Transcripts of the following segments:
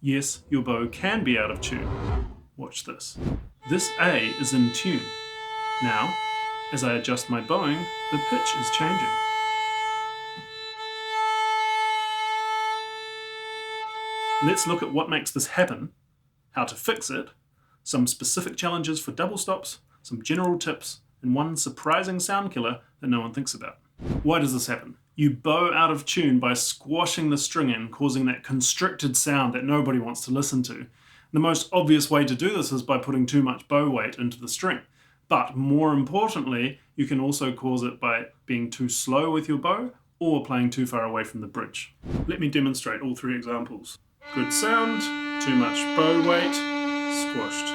Yes, your bow can be out of tune. Watch this. This A is in tune. Now, as I adjust my bowing, the pitch is changing. Let's look at what makes this happen, how to fix it, some specific challenges for double stops, some general tips, and one surprising sound killer that no one thinks about. Why does this happen? You bow out of tune by squashing the string in, causing that constricted sound that nobody wants to listen to. The most obvious way to do this is by putting too much bow weight into the string. But more importantly, you can also cause it by being too slow with your bow or playing too far away from the bridge. Let me demonstrate all three examples. Good sound, too much bow weight, squashed.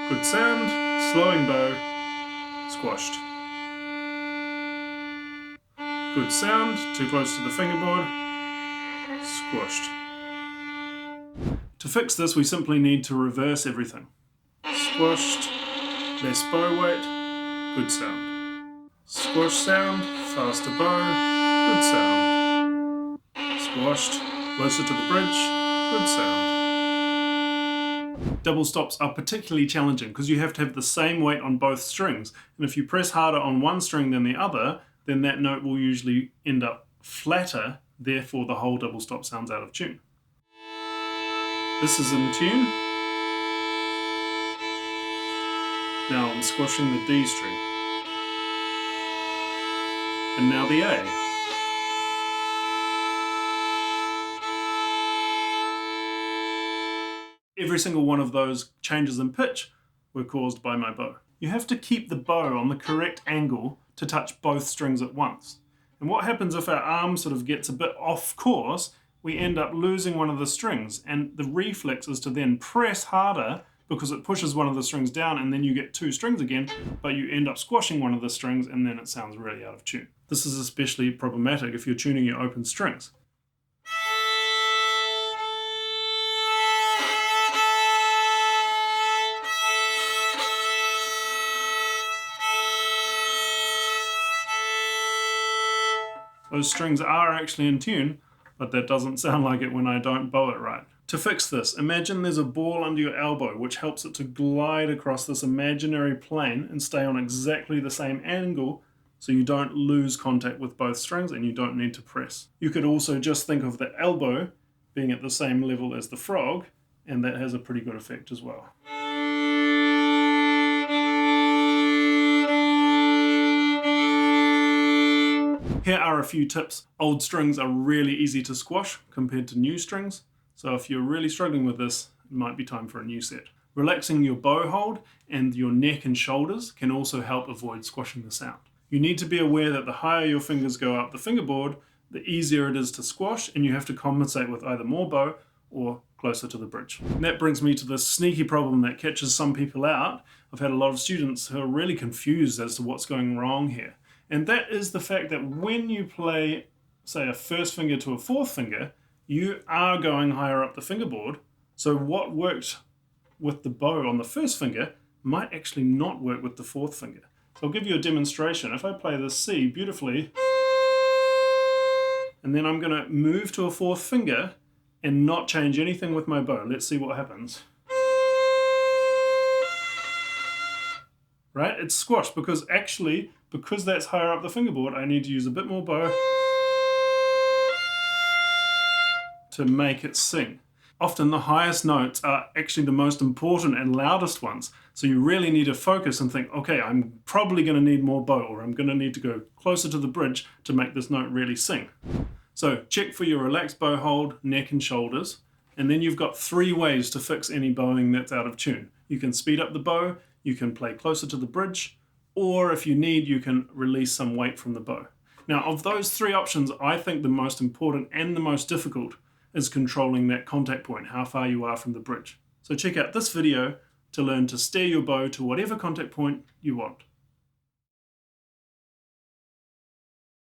Good sound, slowing bow, squashed. Good sound, too close to the fingerboard, squashed. To fix this, we simply need to reverse everything. Squashed, less bow weight, good sound. Squashed sound, faster bow, good sound. Squashed, closer to the bridge, good sound. Double stops are particularly challenging because you have to have the same weight on both strings, and if you press harder on one string than the other, then that note will usually end up flatter, therefore the whole double stop sounds out of tune. This is in tune. Now I'm squashing the D string. And now the A. Every single one of those changes in pitch were caused by my bow. You have to keep the bow on the correct angle to touch both strings at once. And what happens if our arm sort of gets a bit off course, we end up losing one of the strings, and the reflex is to then press harder because it pushes one of the strings down, and then you get two strings again, but you end up squashing one of the strings and then it sounds really out of tune. This is especially problematic if you're tuning your open strings. Those strings are actually in tune, but that doesn't sound like it when I don't bow it right. To fix this, imagine there's a ball under your elbow which helps it to glide across this imaginary plane and stay on exactly the same angle so you don't lose contact with both strings and you don't need to press. You could also just think of the elbow being at the same level as the frog, and that has a pretty good effect as well. Here are a few tips. Old strings are really easy to squash compared to new strings, so if you're really struggling with this, it might be time for a new set. Relaxing your bow hold and your neck and shoulders can also help avoid squashing the sound. You need to be aware that the higher your fingers go up the fingerboard, the easier it is to squash, and you have to compensate with either more bow or closer to the bridge. And that brings me to this sneaky problem that catches some people out. I've had a lot of students who are really confused as to what's going wrong here. And that is the fact that when you play, say, a first finger to a fourth finger, you are going higher up the fingerboard. So what worked with the bow on the first finger might actually not work with the fourth finger. So I'll give you a demonstration. If I play this C beautifully, and then I'm going to move to a fourth finger and not change anything with my bow. Let's see what happens. Right? It's squashed because that's higher up the fingerboard, I need to use a bit more bow to make it sing. Often the highest notes are actually the most important and loudest ones, so you really need to focus and think, okay, I'm probably going to need more bow, or I'm going to need to go closer to the bridge to make this note really sing. So check for your relaxed bow hold, neck and shoulders, and then you've got three ways to fix any bowing that's out of tune. You can speed up the bow, you can play closer to the bridge, or if you need, you can release some weight from the bow. Now, of those three options, I think the most important and the most difficult is controlling that contact point, how far you are from the bridge. So check out this video to learn to steer your bow to whatever contact point you want.